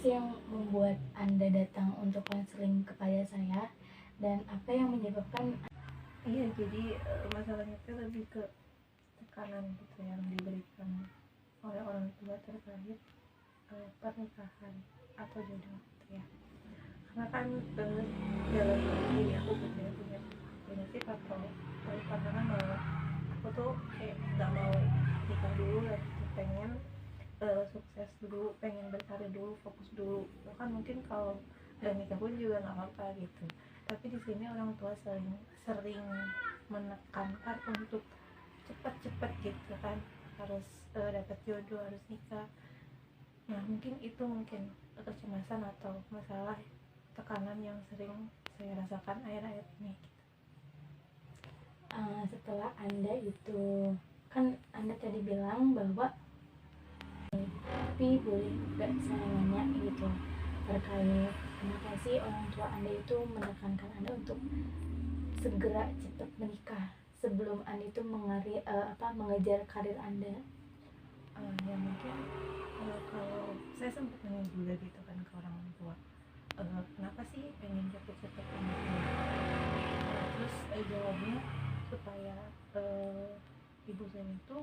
sih yang membuat Anda datang untuk konseling kepada saya, dan apa yang menyebabkan? Iya, jadi masalahnya itu lebih ke tekanan gitu yang diberikan oleh orang tua terkait pernikahan atau jodoh gitu ya. Karena kan dalam diri aku gitu ya punya prinsip atau pandangan bahwa aku tuh kayak nggak mau nikah dulu lah gitu, pengen sukses dulu, pengen berkarir dulu, fokus dulu. Bahkan mungkin kalau gak nikah pun juga nggak apa-apa gitu. Tapi di sini orang tua sering menekankan untuk cepat-cepat gitu kan, harus dapat jodoh, harus nikah. Nah mungkin itu kecemasan atau masalah tekanan yang sering saya rasakan akhir-akhir ini. Setelah Anda itu, kan Anda tadi bilang bahwa tapi boleh nggak saya nanya gitu terkait kenapa sih orang tua Anda itu menekankan Anda untuk segera cepat menikah sebelum Anda itu mengejar karir Anda? Ya mungkin kalau saya sempat nanya juga gitu kan ke orang tua, kenapa sih pengen cepet-cepet menikah? Terus jawabnya supaya ibu saya itu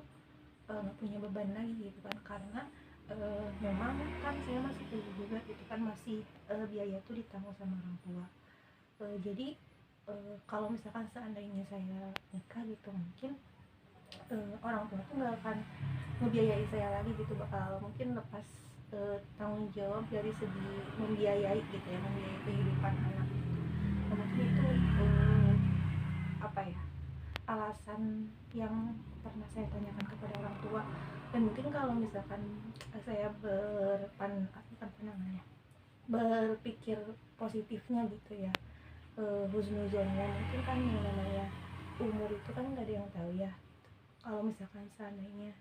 nggak punya beban lagi gitu kan, karena memang kan saya masih kuliah juga gitu kan, masih biaya tuh ditanggung sama orang tua. Jadi kalau misalkan seandainya saya nikah gitu, mungkin orang tua tuh nggak akan ngebiayai saya lagi gitu, bakal mungkin lepas tanggung jawab dari segi membiayai gitu ya, membiayai kehidupan anak gitu. Nah, mungkin itu apa ya, alasan yang pernah saya tanyakan kepada orang tua. Dan mungkin kalau misalkan saya berpikir positifnya gitu ya, husnuzonnya, mungkin kan yang namanya umur itu kan nggak ada yang tahu ya. Kalau misalkan seandainya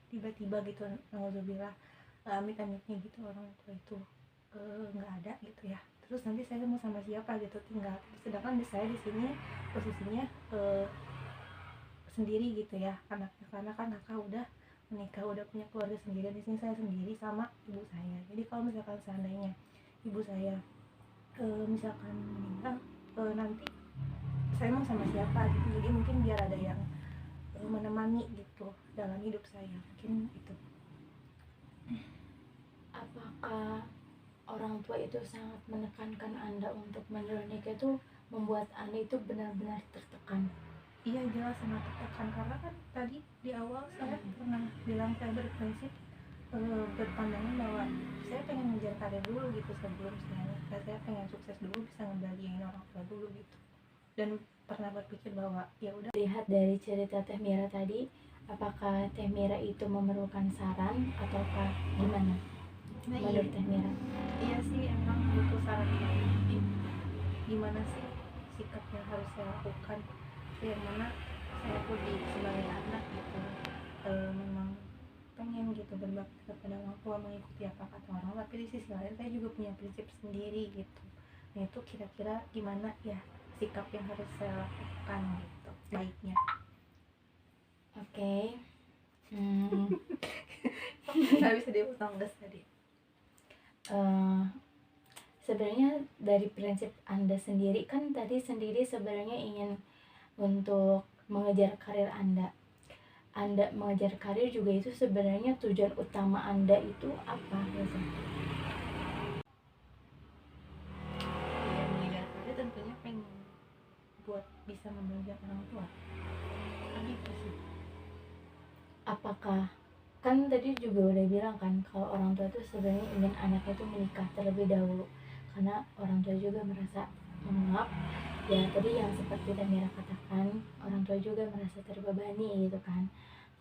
tiba-tiba gitu, nauzubillah, amit-amitnya gitu orang tua itu nggak ada gitu ya, terus nanti saya mau sama siapa gitu tinggal, sedangkan saya di sini posisinya sendiri gitu ya anaknya, karena kan kakak udah menikah, udah punya keluarga sendiri. Di sini saya sendiri sama ibu saya. Jadi kalau misalkan seandainya ibu saya misalkan meninggal, nanti saya mau sama siapa gitu. Jadi mungkin biar ada yang menemani gitu dalam hidup saya, mungkin itu. Apakah orang tua itu sangat menekankan Anda untuk menikah itu membuat Anda itu benar-benar tertekan? Iya, jelas sangat tertekan, karena kan tadi di awal saya pernah bilang saya berprinsip berpandangan bahwa saya pengen ngejar karir dulu gitu sebelum saya nikah. Saya pengen sukses dulu, bisa ngebahagiain orang tua dulu gitu. Dan pernah berpikir bahwa ya udah. Lihat dari cerita Teh Mira tadi, apakah Teh Mira itu memerlukan saran ataukah gimana? Menurut Teh Mira? Iya sih, emang butuh saran gimana sih sikap yang harus saya lakukan, yang mana saya tuh sebagai anak gitu memang pengen gitu berbakti kepada orang tua, mengikuti apa kata orang, tapi di sisi lain saya juga punya prinsip sendiri gitu. Nah itu kira-kira gimana ya sikap yang harus saya lakukan gitu baiknya. Oke. Nggak bisa dipotong gas tadi. Sebenarnya dari prinsip Anda sendiri kan tadi sendiri sebenarnya ingin untuk mengejar karir Anda mengejar karir juga itu sebenarnya tujuan utama Anda itu apa gitu? Ya, mengejar karir tentunya pengen buat bisa membahagiakan orang tua. Gitu sih. Apakah kan tadi juga udah bilang kan kalau orang tua itu sebenarnya ingin anaknya itu menikah terlebih dahulu karena orang tua juga merasa, maaf ya tadi yang seperti Temira katakan, orang tua juga merasa terbebani gitu kan.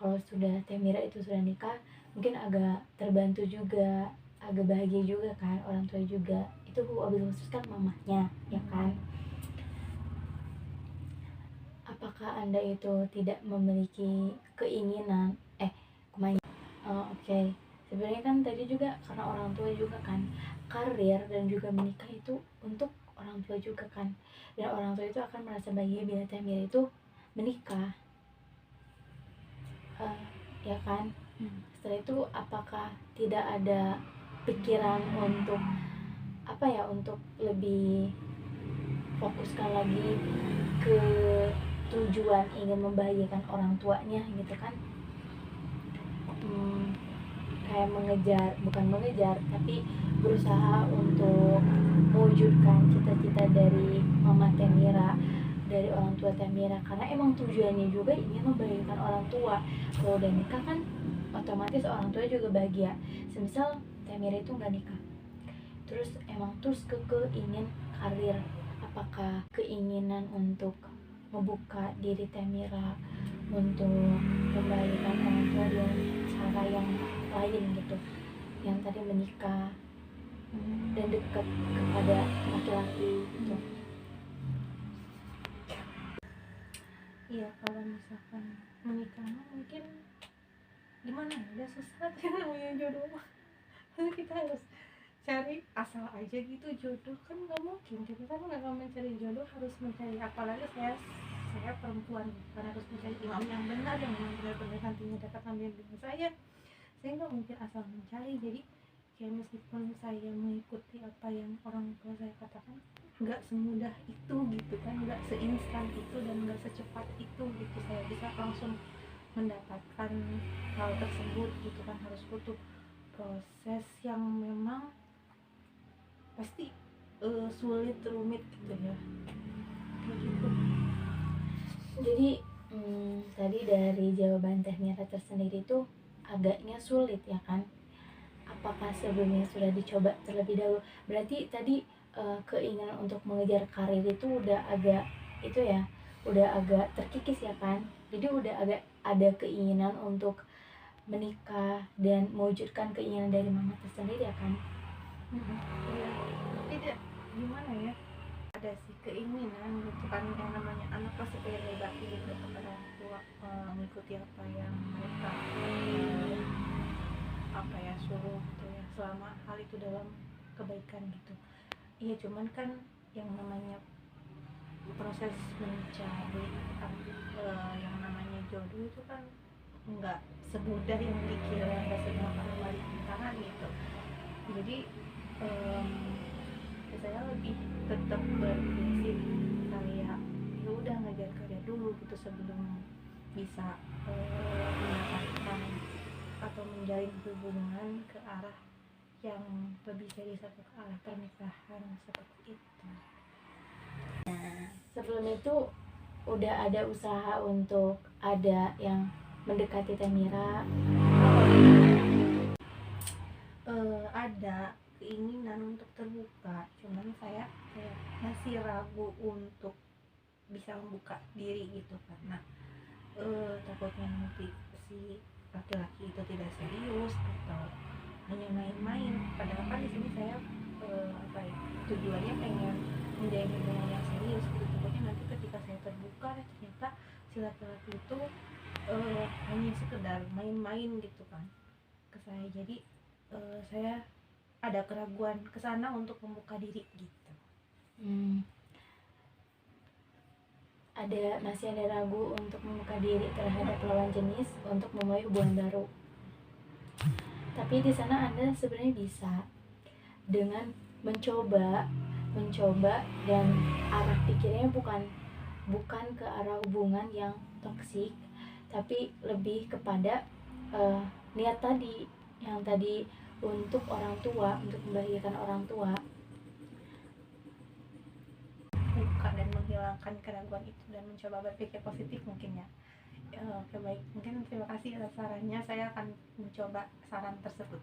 Kalau sudah Temira itu sudah nikah mungkin agak terbantu juga, agak bahagia juga kan, orang tua juga itu wabil khusus kan mamahnya ya kan. Apakah Anda itu tidak memiliki keinginan Oke. Sebenarnya kan tadi juga karena orang tua juga kan, karir dan juga menikah itu untuk orang tua juga kan, dan orang tua itu akan merasa bahagia bila Temira itu menikah, ya kan. Setelah itu apakah tidak ada pikiran untuk apa ya, untuk lebih fokuskan lagi ke tujuan ingin membahagiakan orang tuanya gitu kan. Kayak bukan mengejar tapi berusaha untuk mewujudkan cita-cita dari Mama Temira, dari orang tua Temira, karena emang tujuannya juga ingin membahagiakan orang tua. Kalau udah nikah kan otomatis orang tua juga bahagia. Semisal Temira itu nggak nikah, terus emang terus ingin karir, apakah keinginan untuk membuka diri Temira untuk membahagiakan orang tua dengan cara yang lain gitu, yang tadi menikah dan dekat kepada laki-laki gitu. Iya, kalau misalkan menikah mungkin gimana ya, udah susah ya namanya jodoh mah. Kita harus cari asal aja gitu jodoh kan nggak mungkin. Kita kan nggak mencari jodoh, harus mencari, apalagi saya perempuan kan, harus mencari imam yang benar yang memang benar-benar nantinya dapat ambil dengan saya nggak mungkin asal mencari. Jadi kayak meskipun saya mengikuti apa yang orang tua saya katakan, nggak semudah itu gitu kan, nggak seinstan itu dan nggak secepat itu gitu saya bisa langsung mendapatkan hal tersebut gitu kan. Harus butuh proses yang memang pasti sulit, rumit gitu ya, kayak gitu. Jadi tadi dari jawaban Temira tersendiri itu agaknya sulit ya kan. Apakah sebelumnya sudah dicoba terlebih dahulu? Berarti tadi keinginan untuk mengejar karir itu udah agak itu ya, udah agak terkikis ya kan. Jadi udah agak ada keinginan untuk menikah dan mewujudkan keinginan dari Mama tersendiri ya kan. Iya, tidak gimana ya, ada sih keinginan gitu kan, yang namanya anak pasti pengen berbakti gitu kepada orang tua, mengikuti apa yang mereka apa ya suruh gitu ya, selama hal itu dalam kebaikan gitu. Iya, cuman kan yang namanya proses mencari yang namanya jodoh itu kan nggak semudah yang dikira, nggak segampang balik tangan gitu. Jadi saya lebih tetap berprinsip kayak ya udah ngejar karya dulu gitu sebelum bisa mendapatkan atau menjalin hubungan ke arah yang lebih serius atau ke arah pernikahan seperti itu. Sebelum itu udah ada usaha untuk ada yang mendekati Temira? Ada keinginan untuk terbuka, cuman saya kayak masih ragu untuk bisa membuka diri gitu karena takutnya nanti si laki-laki itu tidak serius atau hanya main-main. Padahal kan di sini saya apa ya, tujuannya pengen menjalin hubungan yang serius gitu. Takutnya nanti ketika saya terbuka ternyata si laki-laki itu hanya sekedar main-main gitu kan ke saya. Jadi saya ada keraguan ke sana untuk membuka diri gitu. Masih ada ragu untuk membuka diri terhadap lawan jenis untuk memulai hubungan baru. Tapi di sana Anda sebenarnya bisa dengan mencoba dan arah pikirnya bukan ke arah hubungan yang toksik, tapi lebih kepada niat tadi, yang tadi untuk orang tua, untuk membahagiakan orang tua. Buka dan menghilangkan keraguan itu dan mencoba berpikir positif mungkin ya. Oke, baik, mungkin terima kasih atas sarannya, saya akan mencoba saran tersebut.